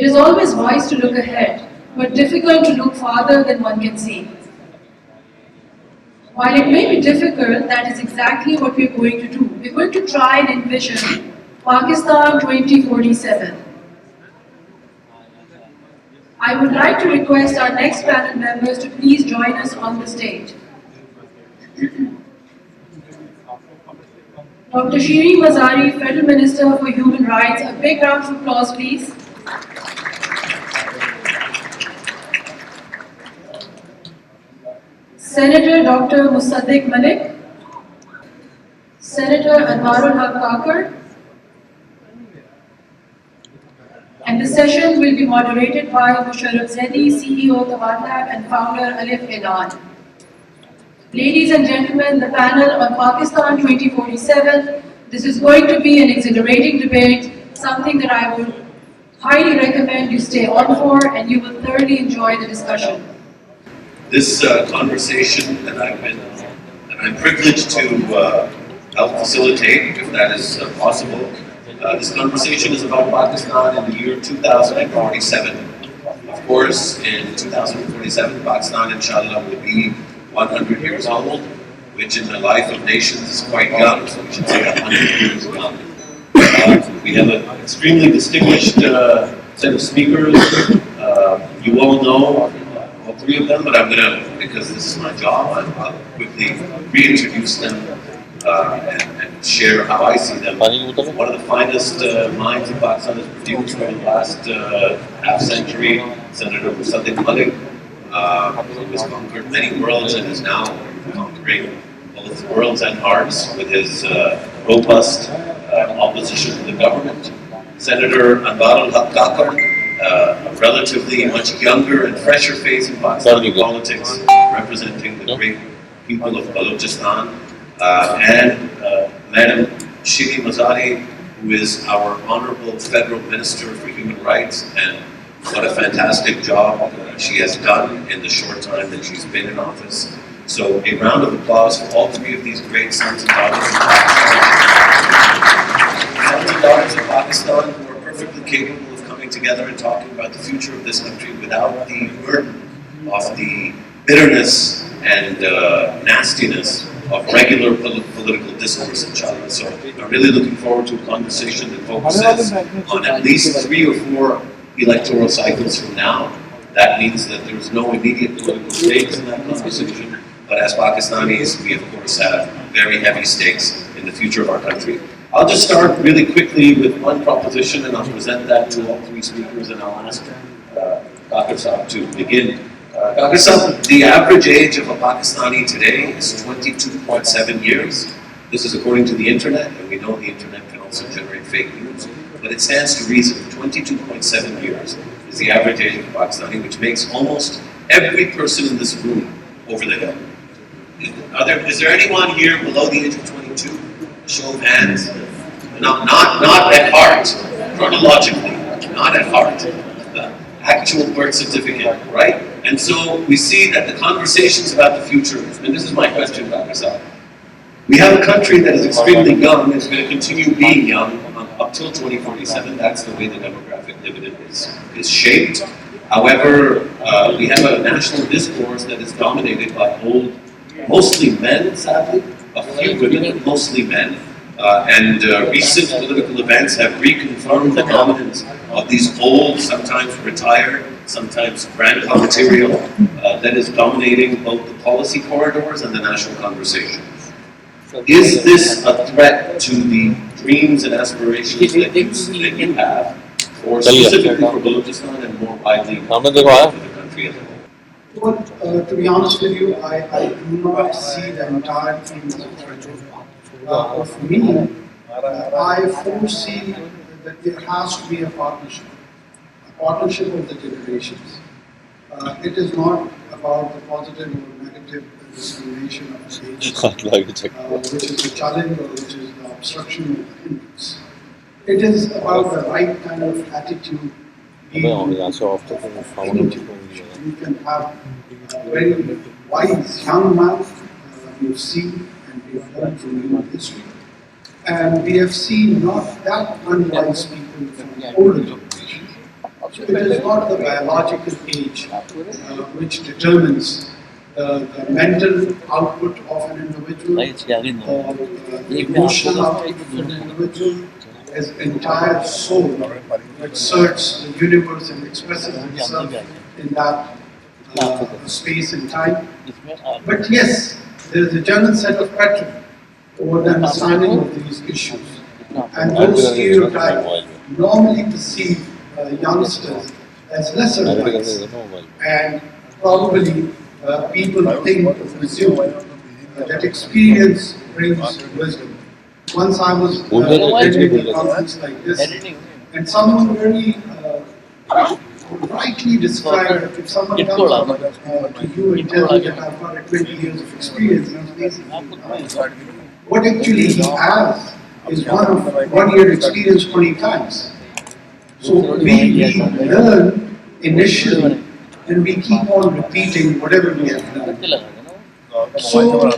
is always wise to look ahead, but difficult to look farther than one can see. While it may be difficult, that is exactly what we're going to do. We're going to try and envision Pakistan 2047. I would like to request our next panel members to please join us on the stage. Dr. Shireen Mazari, Federal Minister for Human Rights. A big round of applause, please. Senator Dr. Musaddiq Malik, Senator Anwarul Haq Kakar, and the session will be moderated by Musharraf Zaidi, CEO Tawadlab and founder Alif Elan. Ladies and gentlemen, the panel on Pakistan 2047, this is going to be an exhilarating debate, something that I would highly recommend you stay on for, and you will thoroughly enjoy the discussion. This conversation that I'm privileged to help facilitate, if that is possible. This conversation is about Pakistan in the year 2047. Of course, in 2047, Pakistan, inshallah, will be 100 years old, which in the life of nations is quite young, so we should say 100 years young. We have an extremely distinguished set of speakers. You all know all three of them, but I'm going to, because this is my job, I'll quickly reintroduce them and share how I see them. One of the finest minds in Pakistan has produced over the last half century, Senator Musaddiq Malik, who has conquered many worlds and is now conquering both worlds and hearts with his robust opposition to the government. Senator Anwarul Haq Kakar, a relatively much younger and fresher face in Pakistani politics, representing the great people of Balochistan, and Madam Shireen Mazari, who is our Honorable Federal Minister for Human Rights, and what a fantastic job she has done in the short time that she's been in office. So a round of applause for all three of these great sons and daughters of Pakistan who are perfectly capable of coming together and talking about the future of this country without the burden of the bitterness and nastiness of regular political discourse, inshallah. So I'm really looking forward to a conversation that focuses on at least 3 or 4 electoral cycles from now. That means that there's no immediate political stakes in that conversation, but as Pakistanis, we of course have very heavy stakes in the future of our country. I'll just start really quickly with one proposition, and I'll present that to all 3 speakers, and I'll ask Dr. Saab to begin. Dr. Saab, the average age of a Pakistani today is 22.7 years. This is according to the internet, and we know the internet can also generate fake news, but it stands to reason. 22.7 years is the average age of a Pakistani, which makes almost every person in this room over the hill. Is there anyone here below the age of 22? Show of hands. Not at heart, chronologically, not at heart. The actual birth certificate, right? And so we see that the conversations about the future, and this is my question, Dr. Saab. We have a country that is extremely young, and is going to continue being young up till 2047. That's the way the demographic dividend is shaped. However, we have a national discourse that is dominated by old, mostly men, sadly, a few women, but mostly men. And recent political events have reconfirmed the dominance of these old, sometimes retired, sometimes grandpa material that is dominating both the policy corridors and the national conversation. Is this a threat to the dreams and aspirations that you have, or specifically for Balochistan and more widely for the country as a whole? Well, to be honest with you, I do not see the entire thing as a threat. For me, I foresee that there has to be a partnership of the generations. It is not about the positive or negative discrimination of age, which is the challenge or which is the obstruction or the hindrance. It is about the right kind of attitude. You can have a very wise young man you see and we have learned from human history. And we have seen not that unwise people from the older generation. So it is not the biological age which determines the mental output of an individual or the emotional output of an individual. His entire soul that searches the universe and expresses itself in that space and time. But yes, there is a general set of pattern over the understanding of these issues. And those stereotypes normally perceive youngsters as lesser rights. And probably people think or presume that experience brings wisdom. Once I was attending a conference like this, and someone very rightly described that if someone comes up to you and tells you that I've got 20 years of experience, and I'm basically, what actually he has is 1 year experience 20 times. So we learn initially and we keep on repeating whatever we have learned. So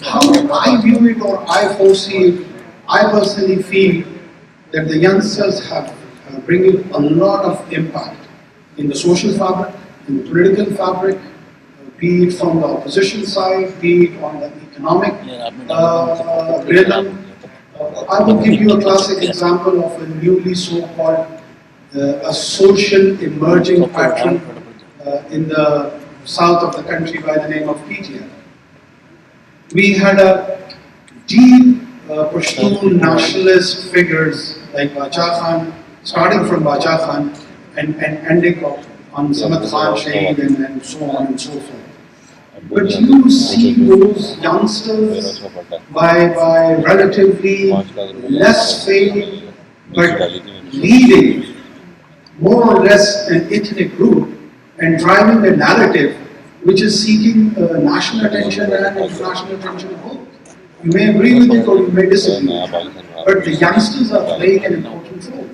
how I view it or I foresee it, I personally feel that the youngsters have bringing a lot of impact in the social fabric, in the political fabric, be it from the opposition side, be it on the economic realm. I will give you a classic example of a newly so-called a social emerging pattern in the south of the country by the name of PTI. We had a deep Pashtun nationalist figures like Bacha Khan, starting from Bacha Khan and ending up on Samad Khan Shahid and so on and so forth. But you see those youngsters by relatively less fame, but leading more or less an ethnic group and driving a narrative which is seeking national attention and international attention both. You may agree with it or you may disagree, but the youngsters are playing an important role.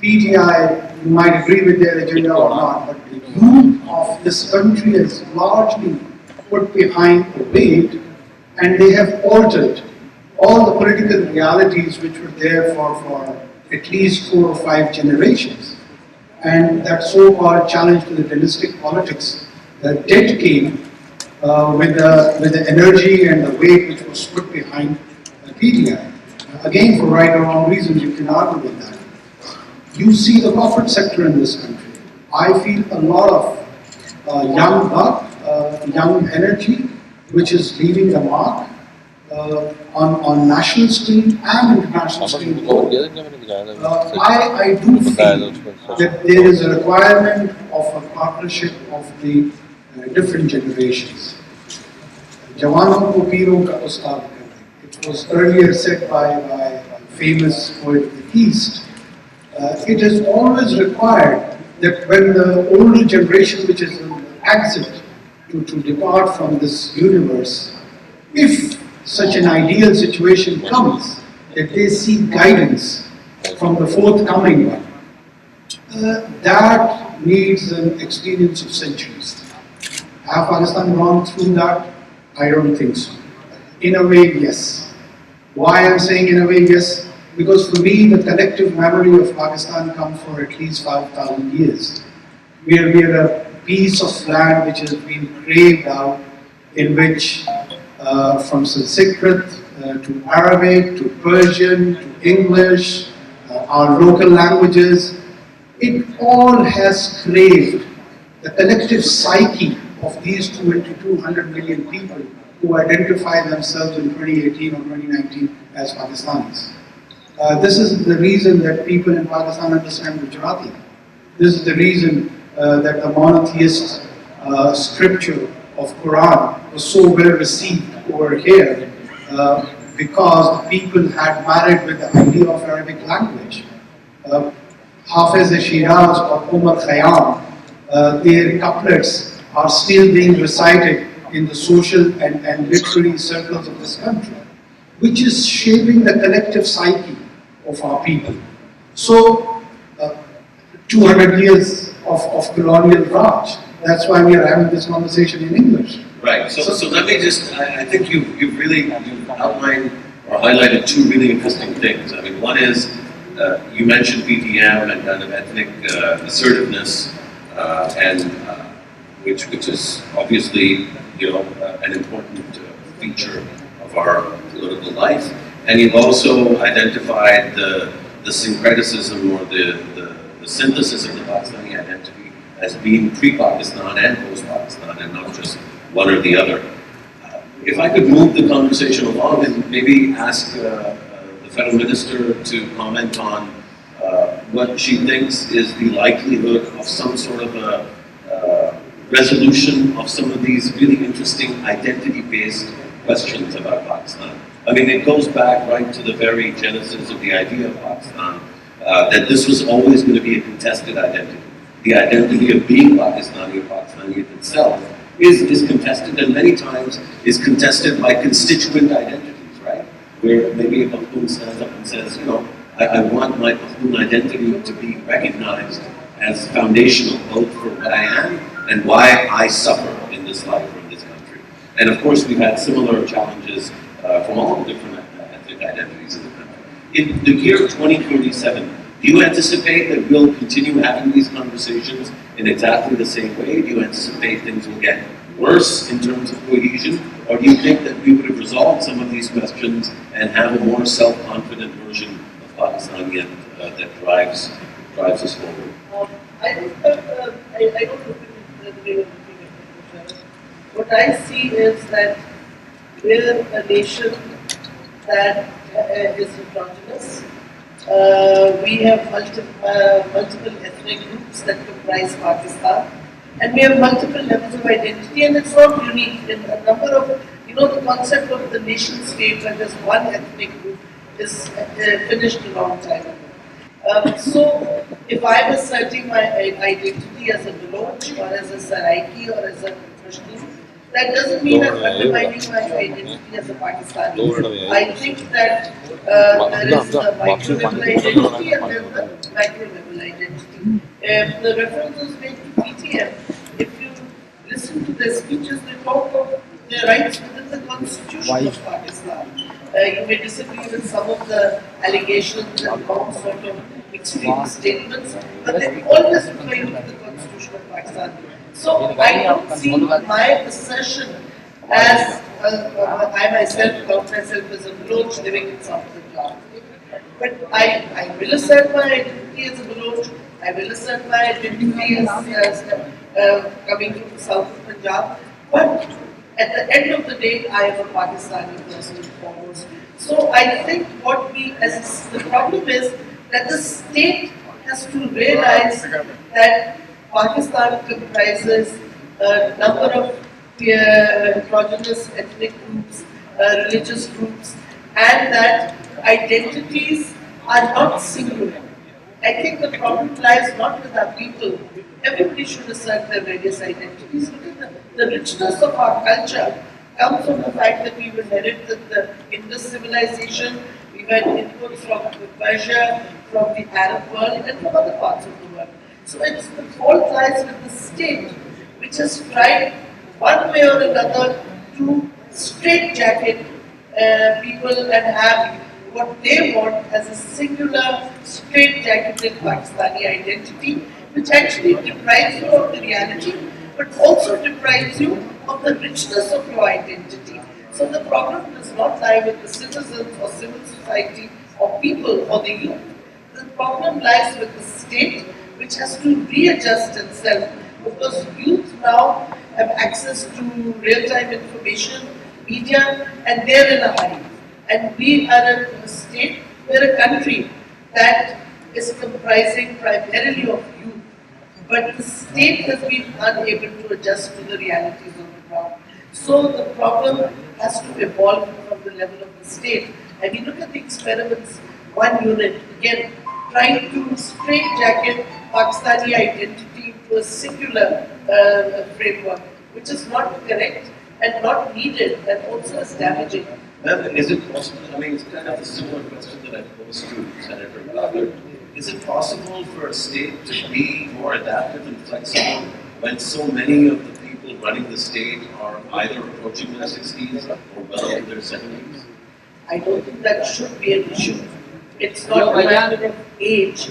PTI, you might agree with their agenda or not, but the youth of this country is largely put behind the weight, and they have altered all the political realities which were there for at least 4 or 5 generations. And that so-called challenge to the dynastic politics did came with the energy and the weight which was put behind the PTI. Again, for right or wrong reasons, you can argue with that. You see the corporate sector in this country. I feel a lot of young blood, young energy, which is leaving the mark on national screen and international screen. I do feel that there is a requirement of a partnership of the different generations. Jawanon ko peeron ka ustad kar. It was earlier said by a famous poet of the East. It is always required that when the older generation, which is an exit to depart from this universe, if such an ideal situation comes, that they seek guidance from the forthcoming one, that needs an experience of centuries. Have Pakistan gone through that? I don't think so. In a way, yes. Why I'm saying in a way, yes? Because for me, the collective memory of Pakistan comes for at least 5,000 years. We are a piece of land which has been craved out, in which from Sanskrit to Arabic to Persian to English, our local languages, it all has craved the collective psyche of these 200 million people who identify themselves in 2018 or 2019 as Pakistanis. This is the reason that people in Pakistan understand Gujarati. This is the reason that the monotheist scripture of Quran was so well received over here because the people had married with the idea of Arabic language. Hafiz Shiraz or Umar Khayyam, their couplets are still being recited in the social and literary circles of this country, which is shaping the collective psyche of our people. So, 200 years of colonial Raj, that's why we are having this conversation in English. Right, so let me just, I think you've outlined or highlighted 2 really interesting things. I mean, one is You mentioned PTM and kind of ethnic assertiveness, and which is obviously, an important feature of our political life. And you've also identified the syncretism or the synthesis of the Pakistani identity as being pre-Pakistan and post-Pakistan, and not just one or the other. If I could move the conversation along and maybe ask the Federal Minister to comment on what she thinks is the likelihood of some sort of a resolution of some of these really interesting identity-based questions about Pakistan. I mean, it goes back right to the very genesis of the idea of Pakistan, that this was always going to be a contested identity. The identity of being Pakistani or Pakistaniyat itself is contested, and many times is contested by constituent identities, right? Where maybe a Pakhtun stands up and says, I want my Pakhtun identity to be recognized as foundational, both for what I am and why I suffer in this life or in this country. And of course, we've had similar challenges from all the different ethnic identities in the country. In the year 2047, do you anticipate that we'll continue having these conversations in exactly the same way? Do you anticipate things will get worse in terms of cohesion? Or do you think that we would have resolved some of these questions and have a more self-confident version of Pakistani that drives us forward? I think that I don't look at the way of looking at it. What I see is that we're a nation that is heterogeneous. We have multiple ethnic groups that comprise Pakistan, and we have multiple levels of identity, and it's not unique. In a number of, the concept of the nation state where there's one ethnic group is finished a long time ago. So, if I'm asserting my identity as a Baloch or as a Saraiki or as a Pashtun, that doesn't mean I'm undermining my identity as a Pakistani. I think that there is the micro-level identity and there's the macro-level identity. The reference was made to PTM. If you listen to their speeches, they talk of their rights within the constitution of Pakistan. You may disagree with some of the allegations and long sort of extreme statements, but they always refer you to the constitution of Pakistan. So I don't see my assertion as I myself count myself as a Baloch living in South Punjab. But I will assert my identity as a Baloch. I will assert my identity as coming from South Punjab. But at the end of the day, I am a Pakistani first and foremost. So I think the problem is that the state has to realize that Pakistan comprises a number of heterogeneous ethnic groups, religious groups, and that identities are not singular. I think the problem lies not with our people. Everybody should assert their various identities. Look at the richness of our culture comes from the fact that we've inherited the Indus civilization, we've had inputs from Persia, from the Arab world, and from other parts of the world. So the fault lies with the state, which has tried one way or another to straitjacket people and have what they want as a singular, straitjacketed Pakistani identity, which actually deprives you of the reality, but also deprives you of the richness of your identity. So the problem does not lie with the citizens or civil society or people or the youth. The problem lies with the state, which has to readjust itself, because youth now have access to real-time information, media, and they're in a hurry. And we are a state, we're a country that is comprising primarily of youth. But the state has been unable to adjust to the realities of the ground. So the problem has to evolve from the level of the state. And we look at the experiments, one unit, again, trying to straitjacket Pakistani identity into a singular framework, which is not correct and not needed, and also is damaging. Ma'am, is it possible, it's kind of a similar question that I posed to Senator Ballard. Is it possible for a state to be more adaptive and flexible when so many of the people running the state are either approaching their 60s or well into their 70s? I don't think that should be an issue. It's not a matter of age.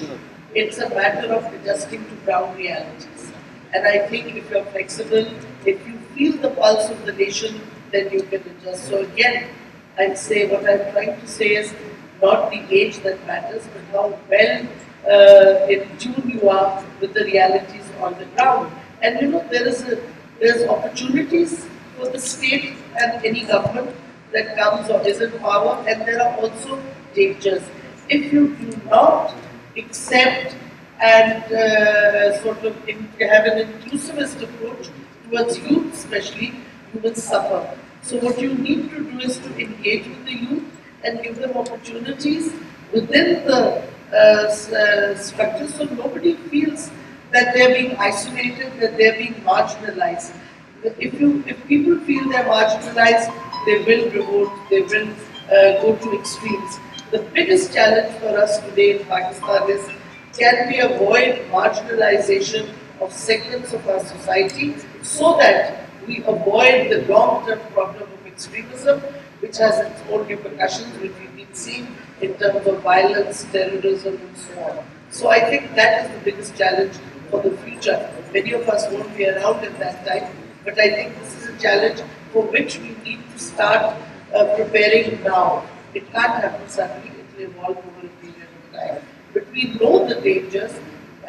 It's a matter of adjusting to ground realities. And I think if you're flexible, if you feel the pulse of the nation, then you can adjust. So again, I'd say what I'm trying to say is not the age that matters, but how well in tune you are with the realities on the ground. And you know, there's opportunities for the state and any government that comes or is in power, and there are also dangers. If you do not accept and sort of have an inclusivist approach towards youth especially, you will suffer. So what you need to do is to engage with the youth and give them opportunities within the structure, so nobody feels that they're being isolated, that they're being marginalized. If people feel they're marginalized, they will revolt, they will go to extremes. The biggest challenge for us today in Pakistan is, can we avoid marginalization of segments of our society so that we avoid the long-term problem of extremism, which has its own repercussions, which we've been seeing in terms of violence, terrorism, and so on. So I think that is the biggest challenge for the future. Many of us won't be around at that time, but I think this is a challenge for which we need to start preparing now. It can't happen suddenly, it will evolve over a period of time. But we know the dangers,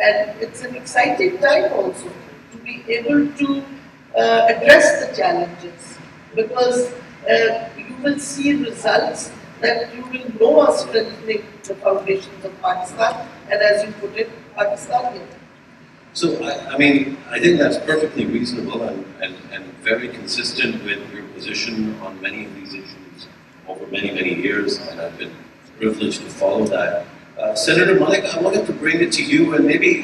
and it's an exciting time also to be able to address the challenges, because you will see results that you will know are strengthening the foundations of Pakistan, and as you put it, Pakistanian. So, I mean, I think that's perfectly reasonable and very consistent with your position on many of these issues over many, many years, and I've been privileged to follow that. Senator Malik, I wanted to bring it to you and maybe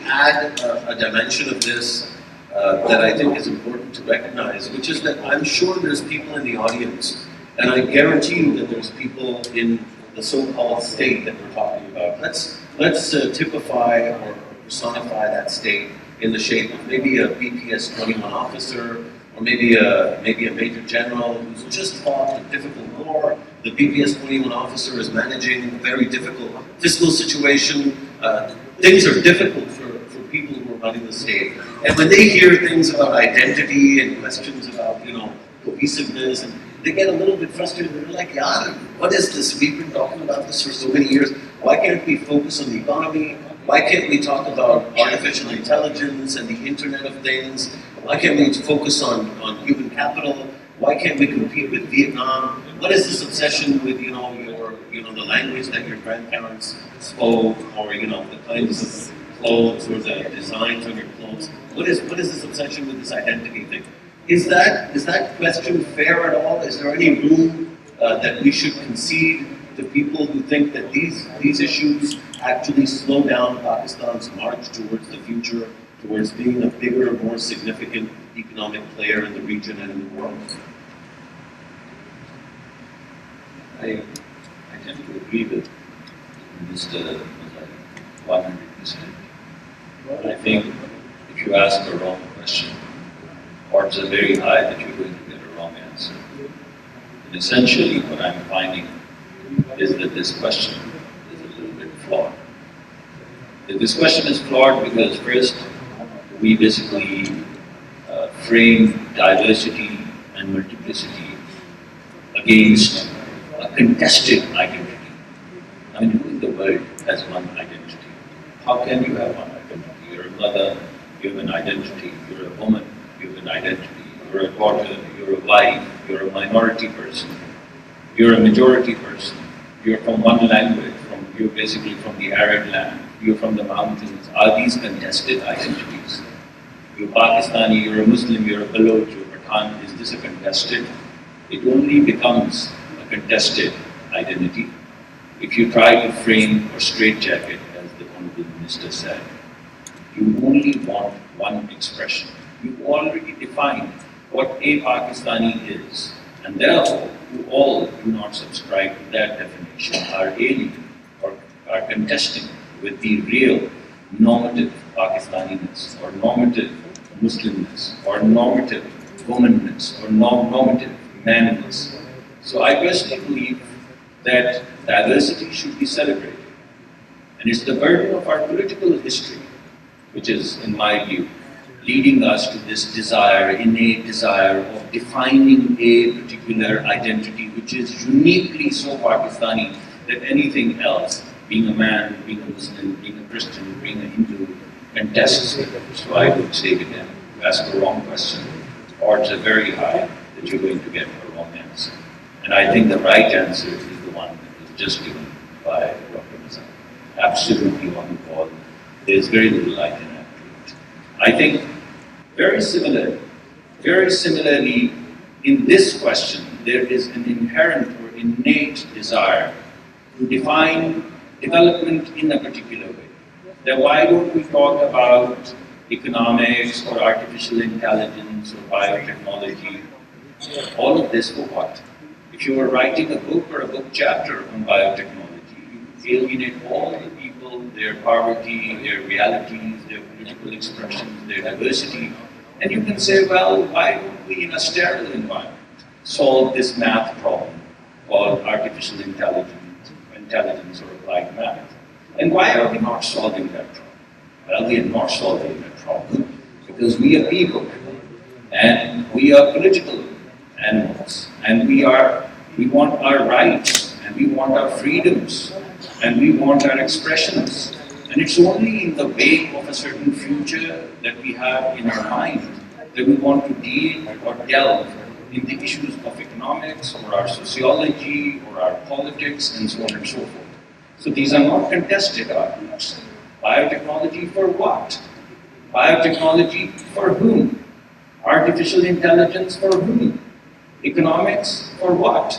add a dimension of this that I think is important to recognize, which is that I'm sure there's people in the audience, and I guarantee you that there's people in the so-called state that we're talking about. Let's typify or personify that state in the shape of maybe a BPS 21 officer, or maybe a major general who's just fought a difficult war. The BPS 21 officer is managing a very difficult fiscal situation. Things are difficult for people who are running the state. And when they hear things about identity and questions about, cohesiveness, and they get a little bit frustrated. They're like, "Yeah, what is this? We've been talking about this for so many years. Why can't we focus on the economy? Why can't we talk about artificial intelligence and the Internet of Things? Why can't we focus on human capital? Why can't we compete with Vietnam? What is this obsession with, the language that your grandparents spoke, or, the kinds of clothes or the designs on your clothes? What is this obsession with this identity thing? Is that question fair at all? Is there any room that we should concede to people who think that these issues actually slow down Pakistan's march towards the future, towards being a bigger, more significant economic player in the region and in the world? I tend to agree with Mr. Mazari 100%. But I think if you ask a wrong question, odds are very high that you're going to get a wrong answer. And essentially what I'm finding is that this question is a little bit flawed. This question is flawed because first, we basically frame diversity and multiplicity against a contested identity. I mean, who in the world has one identity? How can you have one identity? You're a mother, you have an identity. You're a woman, you have an identity. You're a daughter, you're a wife, you're a minority person. You're a majority person. You're from one language, you're basically from the arid land. You're from the mountains. Are these contested identities? You're Pakistani, you're a Muslim, you're a Baloch, you're a Pathan. Is this a contested? It only becomes a contested identity if you try to frame or straitjacket, as the Honorable Minister said. You only want one expression. You already defined what a Pakistani is, and therefore, who all do not subscribe to that definition are alien or are contesting with the real normative Pakistaniness, or normative Muslimness, or normative womanness, or normative manliness. So I personally believe that diversity should be celebrated. And it's the burden of our political history, which is, in my view, leading us to this desire, innate desire of defining a particular identity, which is uniquely so Pakistani that anything else, being a man, being a Muslim, being a Christian, being a Hindu, contests it. So I would say to them, you ask the wrong question, odds are very high that you're going to get a wrong answer. And I think the right answer is the one that was just given by Dr. Mazhar. Absolutely on the ball. There's very little I can add to it. I think very similarly, in this question, there is an inherent or innate desire to define development in a particular way. Then why don't we talk about economics or artificial intelligence or biotechnology? All of this for what? If you were writing a book or a book chapter on biotechnology, you alienate all the people, their poverty, their realities, their political expressions, their diversity, and you can say, well, why don't we, in a sterile environment, solve this math problem called artificial intelligence or applied math? And why are we not solving that problem? Well, we are not solving that problem because we are people, and we are political animals, and we want our rights, and we want our freedoms, and we want our expressions. And it's only in the wake of a certain future that we have in our mind that we want to deal or delve in the issues of economics or our sociology or our politics and so on and so forth. So these are not contested arguments. Biotechnology for what? Biotechnology for whom? Artificial intelligence for whom? Economics for what?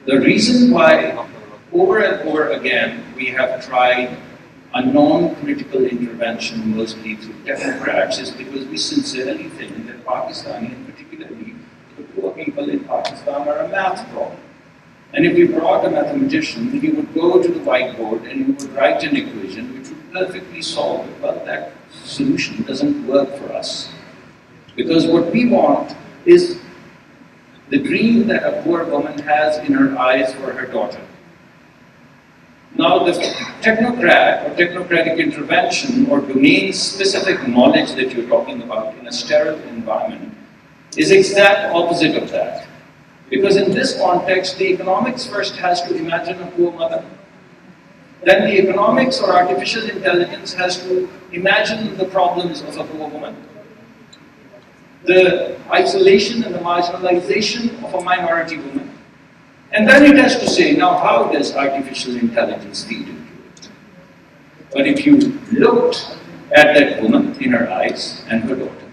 The reason why over and over again we have tried a non-political intervention, mostly through technocrats, is because we sincerely think that Pakistani, and particularly the poor people in Pakistan, are a math problem. And if we brought a mathematician, he would go to the whiteboard and he would write an equation which would perfectly solve it. Well, that solution doesn't work for us. Because what we want is the dream that a poor woman has in her eyes for her daughter. Now, the technocrat or technocratic intervention or domain-specific knowledge that you're talking about in a sterile environment is exact opposite of that. Because in this context, the economics first has to imagine a poor mother. Then the economics or artificial intelligence has to imagine the problems of a poor woman. The isolation and the marginalization of a minority woman. And then it has to say, now how does artificial intelligence feed into it? But if you looked at that woman in her eyes and her daughter,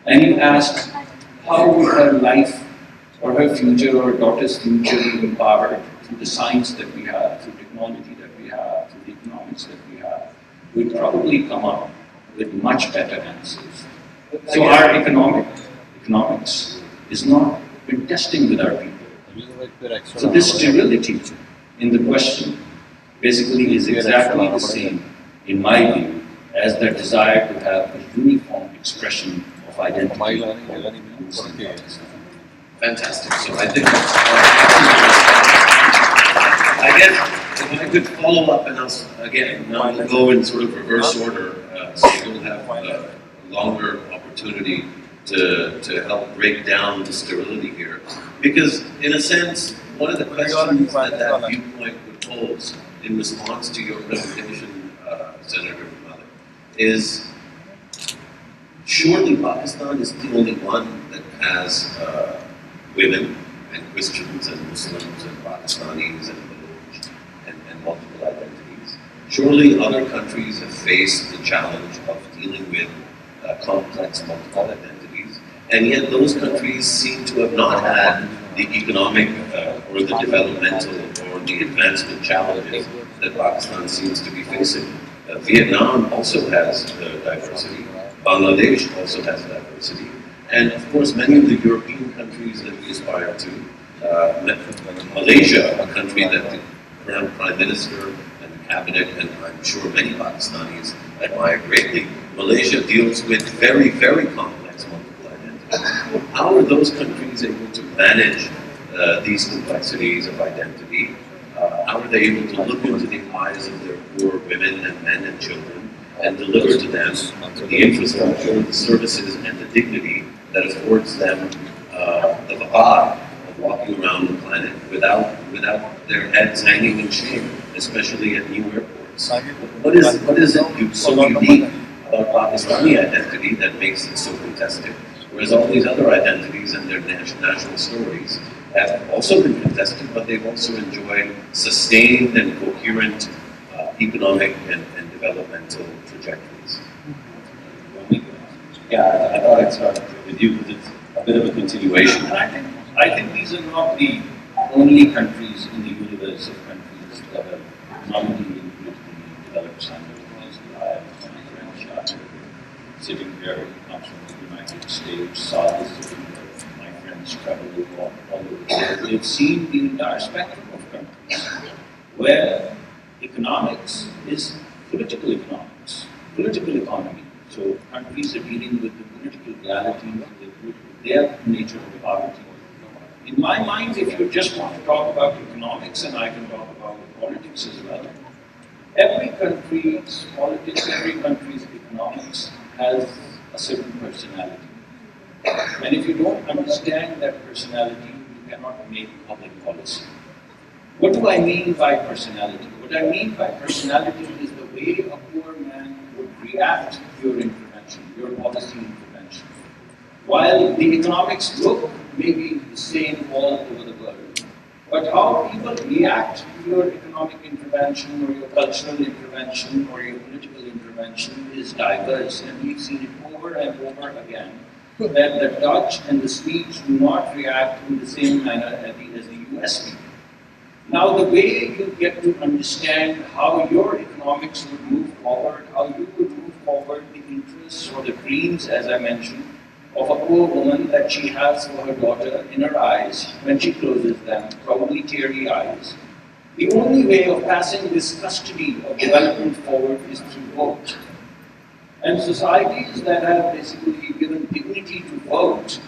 and you asked how would her life or her future or daughter's future be empowered through the science that we have, through technology that we have, through the economics that we have, we'd probably come up with much better answers. So our economics is not contesting with our people. So this sterility in the question basically is exactly the same, in my view, as the desire to have a uniform expression of identity. Fantastic. So I think that's I guess if I could follow up and again, now we'll go in sort of reverse order, so you'll have a longer opportunity to help break down the sterility here. Because in a sense, one of the questions that viewpoint would pose in response to your presentation, Senator Mother, is surely Pakistan is the only one that has women and Christians and Muslims and Pakistanis and Baluch and multiple identities. Surely other countries have faced the challenge of dealing with complex multiple identities, and yet those countries seem to have not had the economic or the developmental or the advancement challenges that Pakistan seems to be facing. Vietnam also has diversity. Bangladesh also has diversity. And of course, many of the European countries that we aspire to, Malaysia, a country that the current Prime Minister and the Cabinet, and I'm sure many Pakistanis admire greatly, Malaysia deals with very, very complex multiple identities. How are those countries able to manage these complexities of identity? How are they able to look into the eyes of their poor women and men and children and deliver to them the infrastructure, the services, and the dignity that affords them the vaqar of walking around the planet without their heads hanging in shame, especially at new airports? What is it so unique about Pakistani identity that makes it so contested? Whereas all these other identities and their national stories have also been contested, but they've also enjoyed sustained and coherent economic and developmental trajectories. Yeah, I thought I'd start with you because it's a bit of a continuation. And I think these are not the only countries in the universe of countries that are economically and politically developed simultaneously. I have my friend Shah sitting here, he comes from the United States, Saad is sitting here, my friends travel all over the world. They've seen the entire spectrum of countries where economics is political economics, political economy. So countries are dealing with the political realities, their nature of poverty. In my mind, if you just want to talk about economics, and I can talk about politics as well, every country's politics, every country's economics has a certain personality. And if you don't understand that personality, you cannot make public policy. What do I mean by personality? What I mean by personality is the way a poor man would react to your intervention, your policy intervention. While the economics look maybe the same all over the world, but how people react to your economic intervention or your cultural intervention or your political intervention is diverse, and we've seen it over and over again, that the Dutch and the Swedes do not react in the same manner as the US people. Now, the way you get to understand how your economics would move forward, how you would move forward the interests or the dreams, as I mentioned, of a poor woman that she has for her daughter in her eyes when she closes them, probably teary eyes. The only way of passing this custody of development forward is through vote. And societies that have basically given dignity to vote,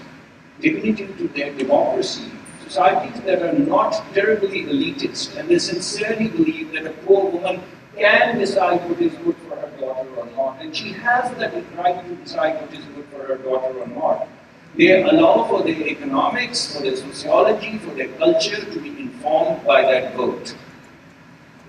dignity to their democracy, societies that are not terribly elitist, and they sincerely believe that a poor woman can decide what is good for her daughter or not, and she has that right to decide what is good for her daughter or not. They allow for their economics, for their sociology, for their culture to be informed by that vote.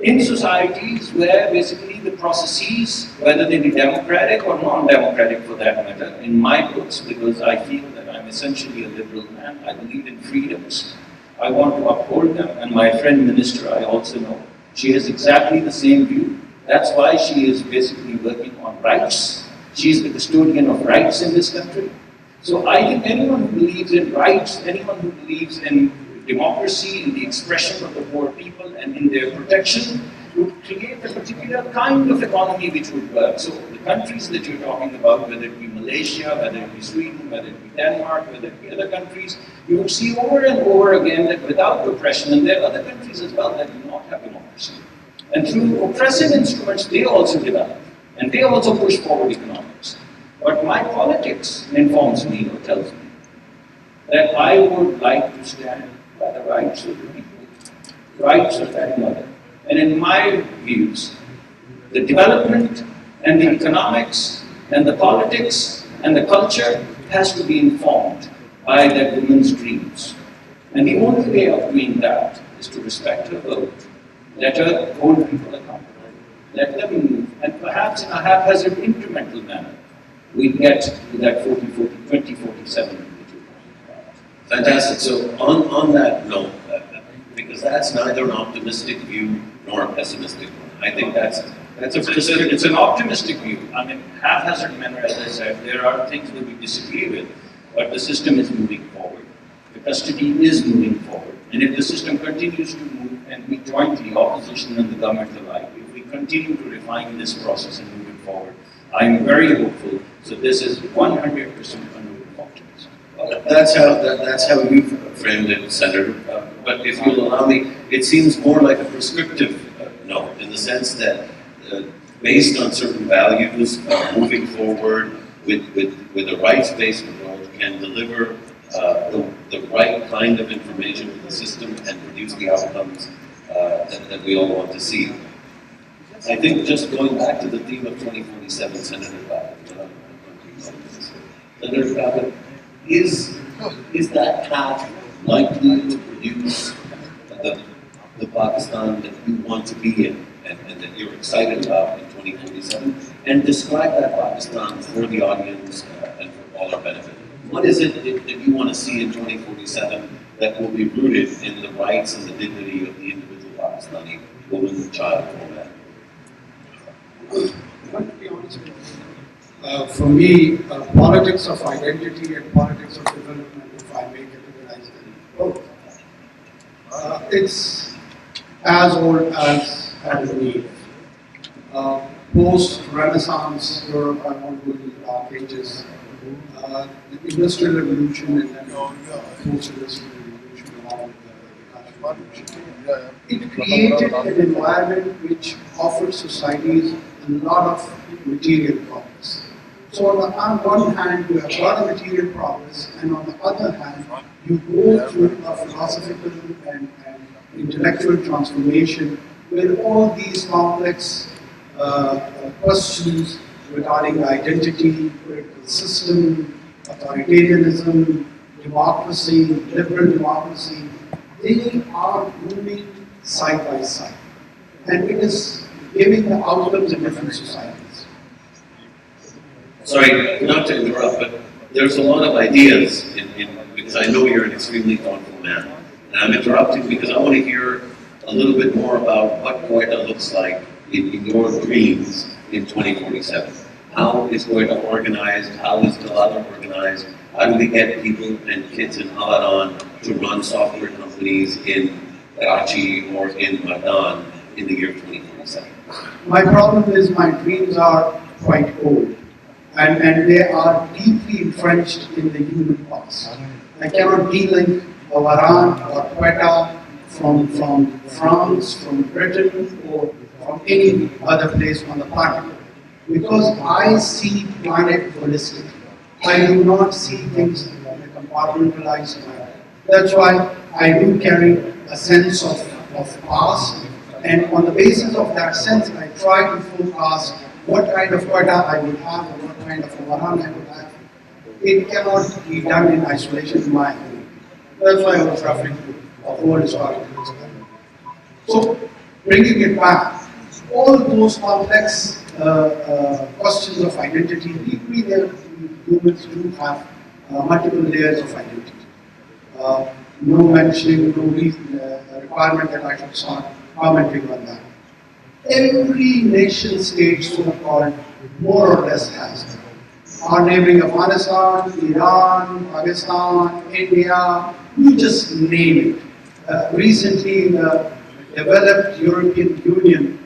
In societies where basically the processes, whether they be democratic or non-democratic for that matter, in my books, because I feel that I'm essentially a liberal man, I believe in freedoms, I want to uphold them, and my friend Minister, I also know, she has exactly the same view. That's why she is basically working on rights. She's the custodian of rights in this country. So I think anyone who believes in rights, anyone who believes in democracy, in the expression of the poor people and in their protection, would create a particular kind of economy which would work. So the countries that you're talking about, whether it be Malaysia, whether it be Sweden, whether it be Denmark, whether it be other countries, you would see over and over again that without oppression, and there are other countries as well that do not have democracy. And through oppressive instruments, they also develop, and they also push forward economics. But my politics informs me or tells me that I would like to stand by the rights of the people, rights of that mother. And in my views, the development and the economics and the politics and the culture has to be informed by that woman's dreams. And the only way of doing that is to respect her vote, let her hold people accountable, let them move, and perhaps in a haphazard incremental manner, we get to that 2047. Fantastic. So on that note, because that's neither an optimistic view nor a pessimistic one. I think it's an optimistic view. I mean, haphazard manner, as I said, there are things that we disagree with, but the system is moving forward. The custody is moving forward. And if the system continues to move, and we jointly, opposition and the government alike, if we continue to refine this process and move it forward, I'm very hopeful. So this is 100% unmovable optimism. That's how you framed it, Senator. But if you'll allow me, it seems more like a prescriptive note in the sense that based on certain values, moving forward with a rights-based approach can deliver the the right kind of information to the system and produce the outcomes that we all want to see. I think just going back to the theme of 2047, Senator Babak, Senator Babak, is that path likely to produce the Pakistan that you want to be in and that you're excited about in 2047? And describe that Pakistan for the audience and for all our benefit. What is it that you want to see in 2047 that will be rooted in the rights and the dignity of the individual Pakistani woman, child, or man? For me, politics of identity and politics of development, if I may categorize them both, it's as old as Adam and Eve. Post-Renaissance Europe, I won't go into the dark ages, the Industrial Revolution and then post-Industrial Revolution along with the Cultural Revolution. It created an environment which offered societies a lot of material progress. So on one hand, you have a lot of material progress, and on the other hand, you go through a philosophical and intellectual transformation where all these complex questions regarding identity, political system, authoritarianism, democracy, liberal democracy, they are moving side by side. And it is giving the outcomes in different societies. Sorry, not to interrupt, but there's a lot of ideas because I know you're an extremely thoughtful man. And I'm interrupting because I want to hear a little bit more about what Quetta looks like in your dreams in 2047. How is Quetta organized? How is Dalada organized? How do we get people and kids in Aladdin to run software companies in Karachi or in Mardan in the year 2047? My problem is my dreams are quite old and they are deeply entrenched in the human past. I cannot de-link Oran or Quetta from France, from Britain, or from any other place on the planet. Because I see planet holistically. I do not see things in a compartmentalized manner. That's why I do carry a sense of past, and on the basis of that sense, I try to forecast what kind of Quetta I would have or what kind of Oran I would have. It cannot be done in isolation, in my opinion. That's why I was referring to a whole historical experiment. So, bringing it back, all those complex questions of identity, deeply there, humans do have multiple layers of identity. No mentioning, no reason, requirement that I should start commenting on that. Every nation state, so-called, more or less has them. Our neighboring Afghanistan, Iran, Pakistan, India, you just name it. Recently, the developed European Union,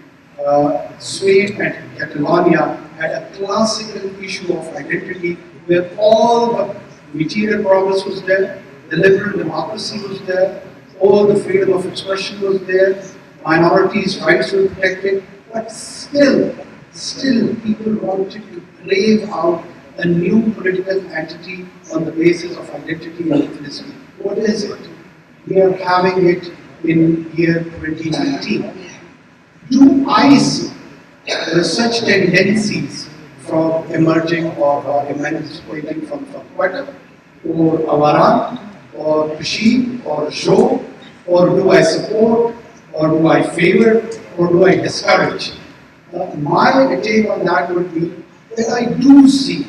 Spain and Catalonia had a classical issue of identity where all the material progress was there, the liberal democracy was there, all the freedom of expression was there, minorities' rights were protected, but still people wanted to crave out a new political entity on the basis of identity and ethnicity. What is it? We are having it in year 2019. Do I see such tendencies from emerging or emancipating from Quetta or Awaran or Kashmir or Show, or do I support or do I favor or do I discourage? My take on that would be that I do see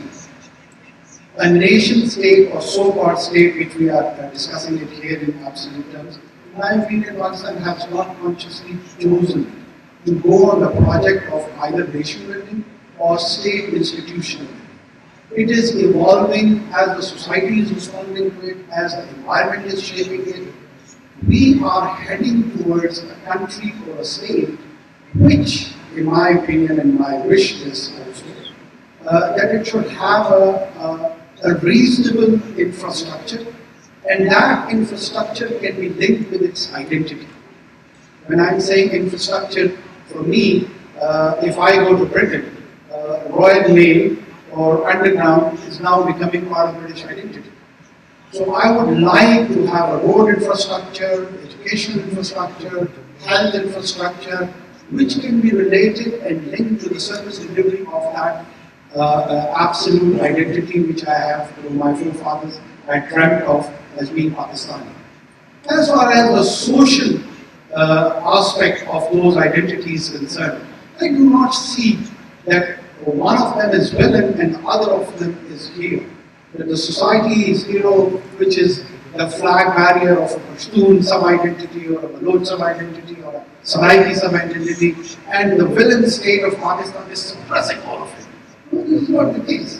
a nation state or so-called state, which we are discussing it here in absolute terms. My opinion, Pakistan has not consciously chosen to go on the project of either nation building or state institution. It is evolving as the society is responding to it, as the environment is shaping it. We are heading towards a country or a state which, in my opinion and my wish is also, that it should have a reasonable infrastructure, and that infrastructure can be linked with its identity. When I'm saying infrastructure, for me, if I go to Britain, Royal Mail or Underground is now becoming part of British identity. So I would like to have a road infrastructure, educational infrastructure, health infrastructure, which can be related and linked to the service delivery of that absolute identity which I have to my forefathers I dreamt of as being Pakistani. As far as the social aspect of those identities is concerned, I do not see that one of them is villain and the other of them is hero. That the society is hero, which is the flag barrier of a Pashtun sub-identity or a Baloch sub-identity or a Saraiki sub-identity, and the villain state of Pakistan is suppressing all of it. No, this is not the case.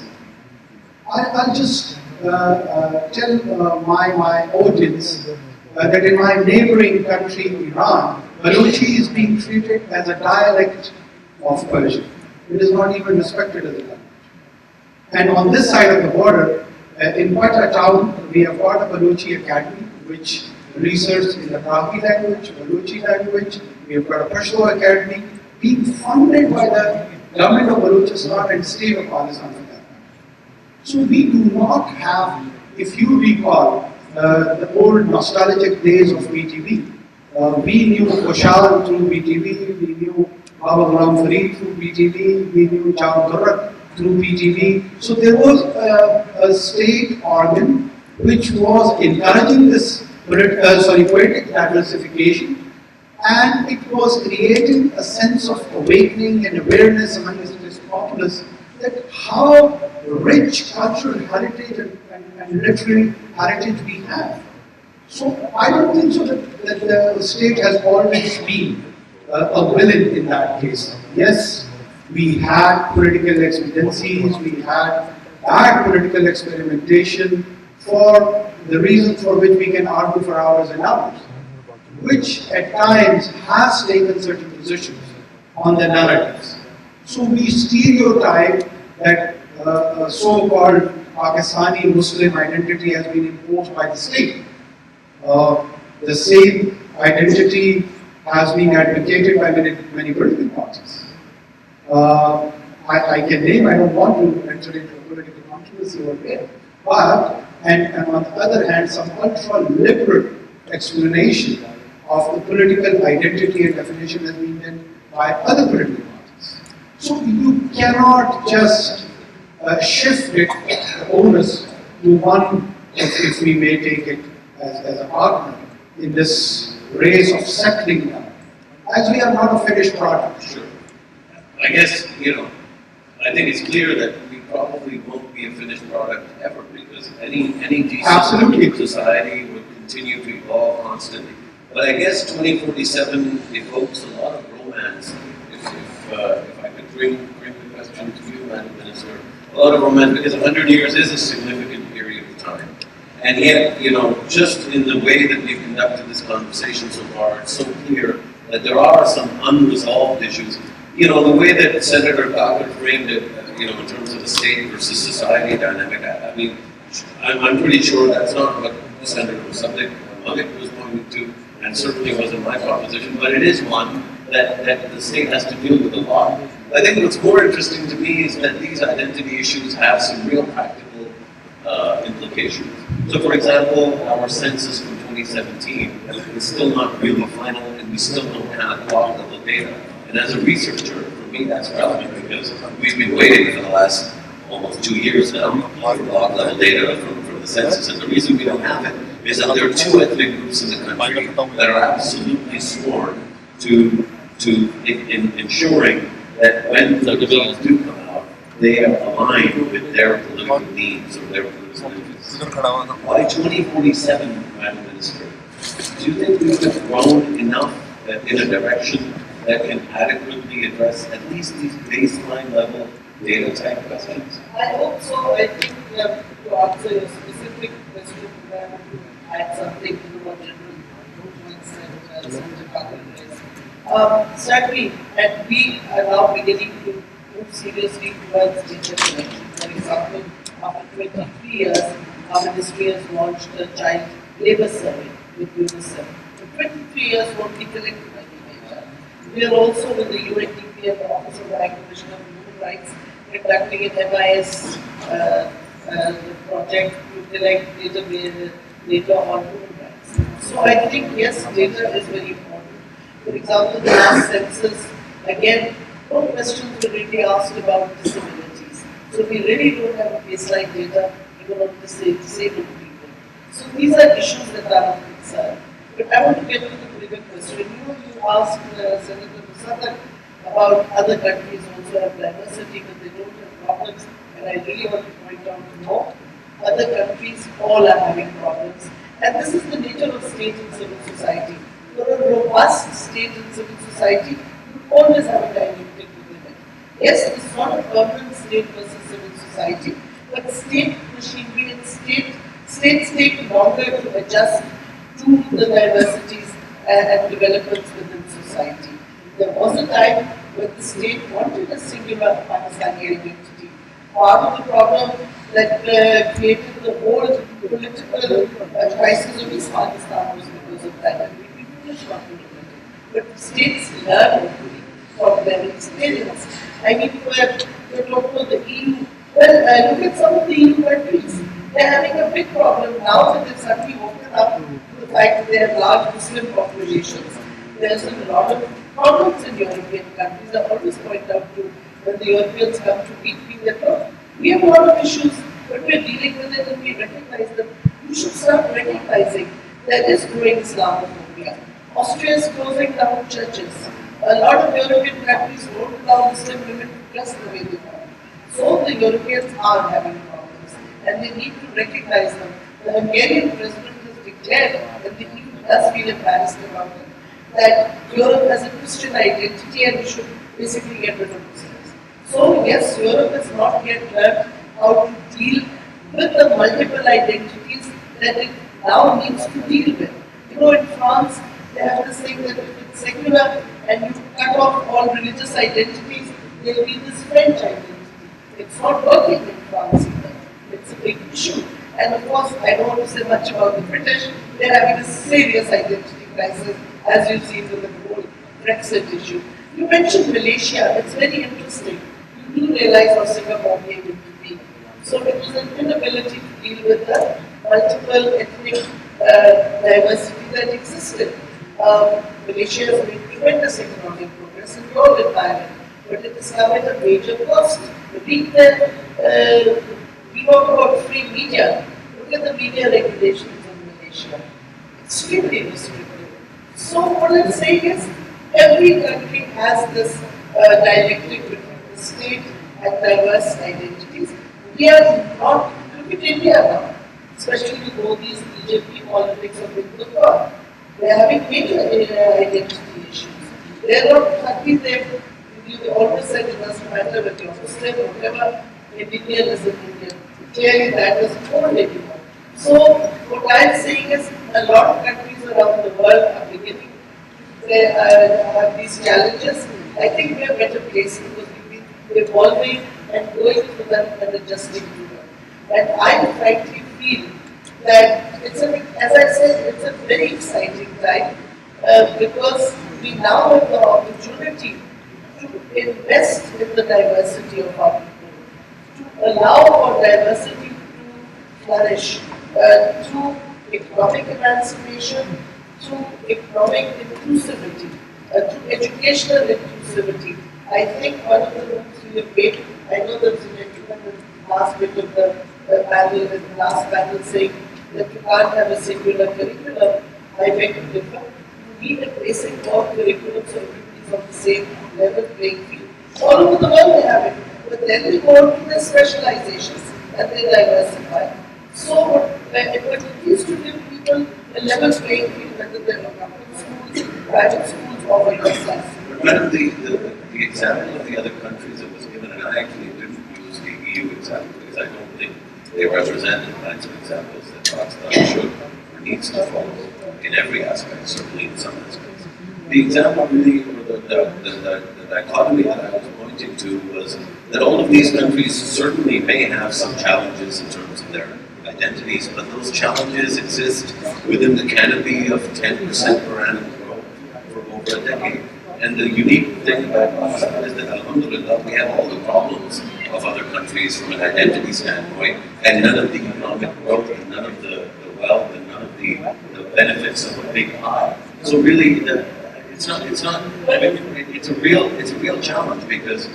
I'll just tell my audience that in my neighboring country, Iran, Balochi is being treated as a dialect of Persian. It is not even respected as a language. And on this side of the border, in Quetta town, we have got a Balochi Academy, which researches in the Kaghi language, Balochi language. We have got a Pashto Academy, being funded by the government of Balochistan and state of Pakistan for that matter. So we do not have, if you recall, the old nostalgic days of BTV. We knew Koshal through BTV, we knew Baba Ghulam Fareed through BTV, we knew Jawad Durrat through BTV. So there was a state organ which was encouraging this poetic diversification, and it was creating a sense of awakening and awareness among this populace that how rich cultural heritage and literary heritage we have. So I don't think so that the state has always been a villain in that case. Yes, we had political expediencies, we had bad political experimentation for the reasons for which we can argue for hours and hours, which at times has taken certain positions on the narratives. So we stereotype that so-called Pakistani Muslim identity has been imposed by the state. The same identity has been advocated by many political parties. I can name, I don't want to enter into a political controversy over there, but, and on the other hand, some ultra-liberal explanation of the political identity and definition has been done by other political parties. So you cannot just shift it, the onus, to one, if we may take it as a partner in this race of settling down, as we are not a finished product. Sure. I guess, I think it's clear that we probably won't be a finished product ever, because any decent Absolutely. society will continue to evolve constantly. But I guess 2047 evokes a lot of romance. If I could bring the question to you, Madam Minister, a lot of romance, because 100 years is a significant period of time. And yet, just in the way that we've conducted this conversation so far, it's so clear that there are some unresolved issues. The way that Senator Thakur framed it, in terms of the state versus society dynamic, I mean, I'm pretty sure that's not what Senator Malik was pointing to, and certainly wasn't my proposition, but it is one that the state has to deal with a lot. I think what's more interesting to me is that these identity issues have some real practical implications. So, for example, our census from 2017 is still not really final, and we still don't have block level data. And as a researcher, for me, that's relevant because we've been waiting for the last almost 2 years now for block level data from the census. And the reason we don't have it is that there are two ethnic groups in the country that are absolutely sworn to ensuring that when the results do come out, they are aligned with their political needs or their political interests. By 2047, Madam Minister, do you think we have grown enough in a direction that can adequately address at least these baseline level data type questions? I hope so. I think to answer your specific question, I want to add something to what General points that Senator Thakur raised. Certainly, and we are now beginning to move seriously towards data collection. For example, after 23 years, our ministry has launched a child labor survey with UNICEF. For 23 years, what we collected any data. We are also with the UNDP and the Office of the High Commissioner of Human Rights conducting an MIS the project to collect data on human rights. So I think yes, data is very important. For example, the last census, again, no questions were really asked about disabilities. So we really don't have baseline data even on disabled people. So these are issues that are of concern. But I want to get to the bigger question. You asked Senator Musadak about other countries also have diversity, but they don't have problems. And I really want to point out no. Other countries all are having problems. And this is the nature of state and civil society. For a robust state and civil society, you always have a dialectic within it. Yes, it's not a permanent state versus civil society, but state machinery and states take longer to adjust to the diversities and developments within society. There was a time when the state wanted a singular Pakistani identity. Part of the problem that created the whole political crisis of East Pakistan was because of that. And we foolish not to look at it. But states learn hopefully from their experience. I mean, we're talking about the EU. Well, look at some of the EU countries. They're having a big problem now that they've suddenly opened up to the fact that they have large Muslim populations. There's a lot of problems in European countries. I always point out to when the Europeans come to meet me, they talk. We have a lot of issues, but we're dealing with it and we recognize them. You should start recognizing there is growing Islamophobia. Austria is closing down churches. A lot of European countries won't allow Muslim women to dress the way they want. So the Europeans are having problems and they need to recognize them. The Hungarian president has declared, and the EU does feel embarrassed about it, that Europe has a Christian identity and we should basically get rid of Muslims. So yes, Europe has not yet learned how to deal with the multiple identities that it now needs to deal with. You know, in France, they have this thing that if it's secular and you cut off all religious identities, there will be this French identity. It's not working in France either. It's a big issue. And of course, I don't want to say much about the British. They're having a serious identity crisis, as you've seen with the whole Brexit issue. You mentioned Malaysia. It's very interesting. You do realize how Singapore came into being. So it was an inability to deal with the multiple ethnic diversity that existed. Malaysia has made tremendous economic progress and we all admire it, but it has come at a major cost. We talk about free media. Look at the media regulations in Malaysia. Extremely restrictive. So what I'm saying is, every country has this dialectic between the state and diverse identities. We are not, look at India now, especially with all these BJP politics of Hindutva. They are having major identity issues. They are not happy you always said it doesn't matter whether you're Muslim or whatever, Indian is an Indian. Clearly that doesn't hold anymore. So what I'm saying is a lot of countries around the world are beginning to have these challenges. I think we are better placed because we've been evolving and going through them and adjusting to them. And I frankly feel that it's as I said, it's a very exciting time because we now have the opportunity to invest in the diversity of our people, to allow for diversity to flourish through economic emancipation, through economic inclusivity, through educational inclusivity. I think one of the moves we have made, I know there was a gentleman in the last bit of the panel, in the last panel saying that you can't have a singular curriculum. I beg to differ. You need a basic core curriculum so everybody's on the same level playing field. All over the world they have it, but then they go on to their specializations and they diversify. So it is to give people a level playing field, whether they're government schools, private schools, or whatever. But Madam, the example of the other countries that was given, and I actually didn't use the EU example because I don't think they represent the kinds of examples that Pakistan should or needs to follow in every aspect, certainly in some aspects. The example really, or the dichotomy that I was pointing to was that all of these countries certainly may have some challenges in terms of their identities, but those challenges exist within the canopy of 10% per annum growth for over a decade. And the unique thing about Pakistan is that, alhamdulillah, we have all the problems of other countries from an identity standpoint, and none of the economic growth, and none of the wealth, and none of the benefits of a big pie. So really, it's not. I mean, it's a real challenge because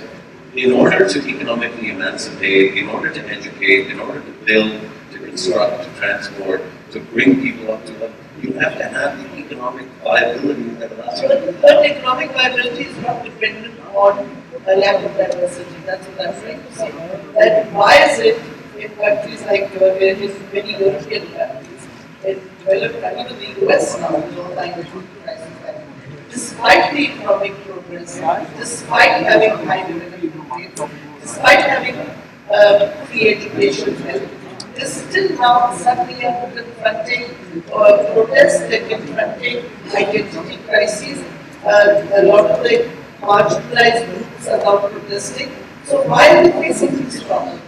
in order to economically emancipate, in order to educate, in order to build, to construct, to transport, to bring people up to level, you have to have the economic viability that allows you to. But economic viability is not dependent on a lack of diversity. That's what I'm trying to say. That why is it in countries like in many European countries, in developed countries, even the US now, with all kinds of food crisis, despite the economic progress, despite having high development rate, despite having free education, they're still now suddenly are confronting protests, they're confronting identity crises. A lot of the marginalized groups are now protesting. So why are they facing these problems?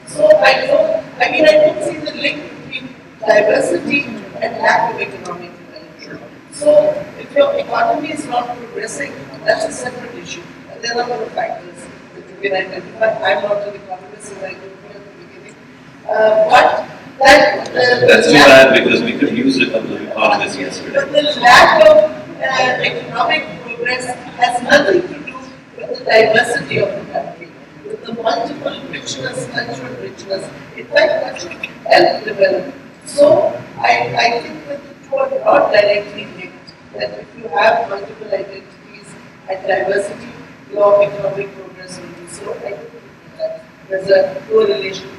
So I don't see the link between diversity and lack of economic development. So if your economy is not progressing, that's a separate issue. And there are other factors that you can identify. I'm not an economist, as I told you at the beginning. But That's too bad because we could use a couple of economists yesterday. but the lack of economic progress has nothing to do with the diversity of the country, with the multiple richness, cultural richness. In fact, that should help develop. So I think that the two are not directly linked. That if you have multiple identities and diversity, your economic progress will be slow. I don't think that there's a correlation.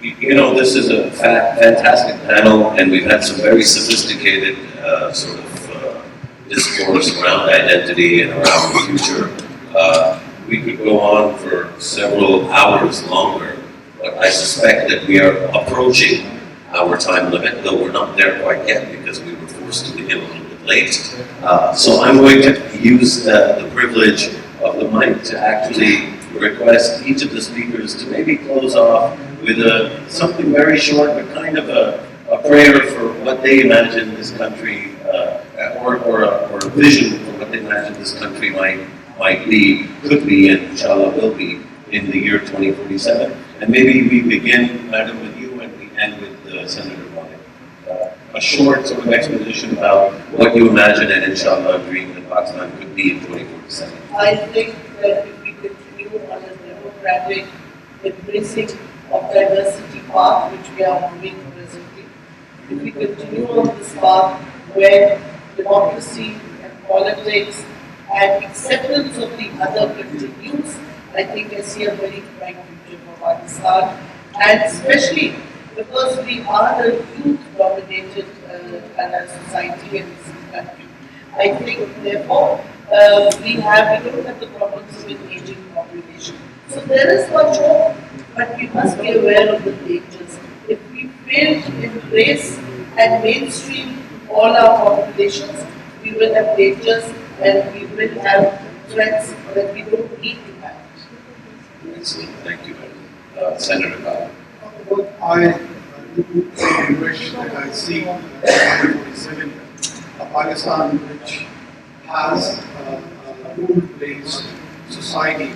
You know, this is a fantastic panel, and we've had some very sophisticated discourse around identity and around the future. We could go on for several hours longer, but I suspect that we are approaching our time limit, though we're not there quite yet because we were forced to begin a little bit late. So I'm going to use the privilege of the mic to actually request each of the speakers to maybe close off with something very short, but kind of a prayer for what they imagine this country, or a vision for what they imagine this country might be, could be, and inshallah will be in the year 2047. And maybe we begin, Madam, with you, and we end with Senator Wahid. A short sort of exposition about what you imagine and inshallah dream that Pakistan could be in 2047. I think that if we continue on a democratic, embracing of diversity path, which we are moving presently, if we continue on this path where democracy and politics and acceptance of the other continues, I think I see a very bright future for Pakistan, and especially because we are a youth-dominated society in this country. I think, therefore, we don't have the problems with aging population. So there is much hope, but we must be aware of the dangers. If we fail to embrace and mainstream all our populations, we will have dangers and we will have threats that we don't need to have. Excellent. Thank you, Madam. Senator Khan. What I wish that I see in 2047 a Pakistan which has a rule-based society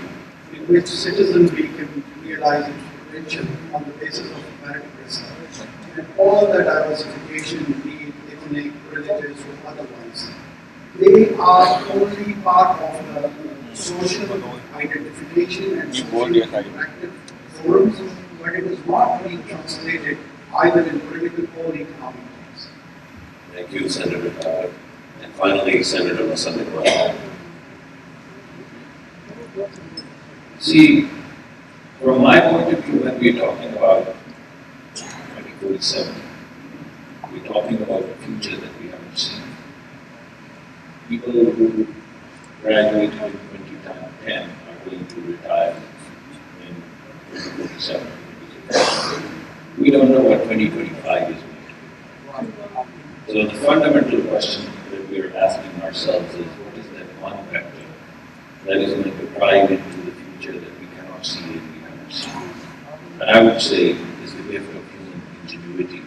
in which citizenry can realize its potential on the basis of merit-based, and all the diversification, be it ethnic, religious, or otherwise, they are only part of the social identification and social interactive forums, but it is not being translated either in political or economic terms. Thank you, Senator Khan. And finally, Senator Musammad. See, from my point of view, when we're talking about 2047, we're talking about a future that we haven't seen. People who graduated in 2010 are going to retire in 2047. We don't know what 2025 is going to be. So the fundamental question that we're asking ourselves is, what is that one factor that is going to drive into the future that we cannot see and we haven't seen? And I would say is the gift of human ingenuity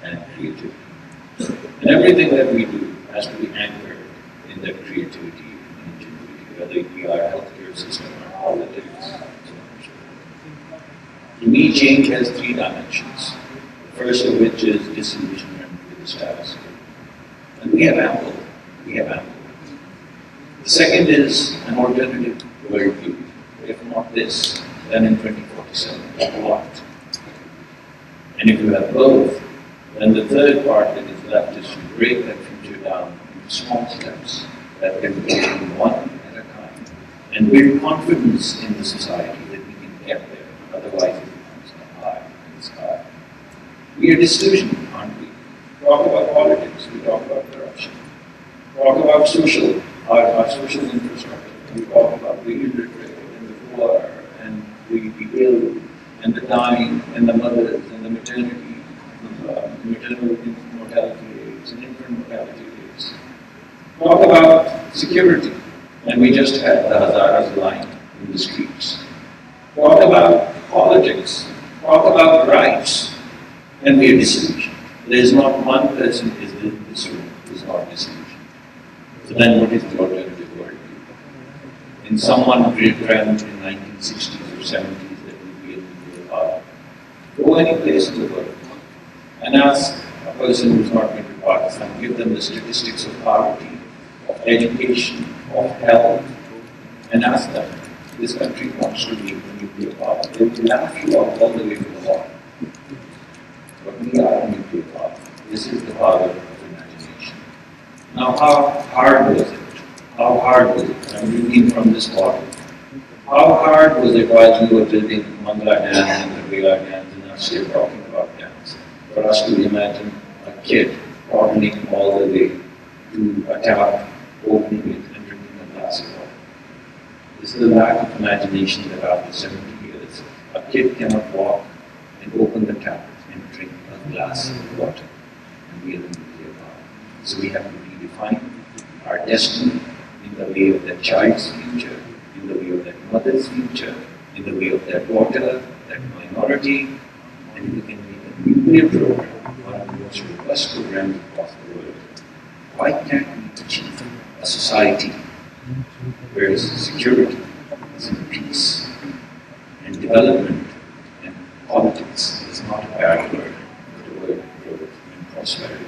and creativity. And everything that we do has to be anchored in that creativity and ingenuity. healthcare system, our politics. To me, change has three dimensions. The first of which is disillusionment with the status quo. And we have ample. We have ample. The second is an alternative worldview. If not this, then in 2047, what? And if you have both, then the third part that is left is to break that future down into small steps that can be taken one at a time and build confidence in the society that we can get there. Otherwise, it becomes a high in the sky. We are disillusioned, aren't we? Talk about politics, we talk about corruption. Talk about our social infrastructure. We talk about the illiterate and the poor and the ill and the dying and the mothers and the maternal mortality rates and infant mortality rates. Talk about security, and we just had the Hazaras line in the streets. Talk about politics. Talk about rights, and we are disillusioned. There is not one person in this room who is not disillusioned. So then what is the alternative worldview? In someone dreamt in 1960s or 70s that would be a nuclear power. Go any place in the world and ask a person who's not been to Pakistan, give them the statistics of poverty, of education, of health, and ask them, this country wants to be a nuclear power. They will laugh you out all the way to the wall. But we are a nuclear power. This is the power of imagination. Now, how hard was it? How hard was it? I'm reading from this bottle. How hard was it while we were building Mangala dams and Kabila dams and now still talking about dams? For us to imagine a kid toddling all the way to a tap, opening it and drinking a glass of water. This is the lack of imagination that after 70 years, a kid cannot walk and open the tap and drink a glass of water. And we are the nuclear power. So we have to redefine our destiny in the way of that child's future, in the way of that mother's future, in the way of that daughter, that minority, and we can make a nuclear program, one of the most robust programs across the world. Why can't we achieve a society where security is in peace and development and politics is not a barrier to growth and prosperity?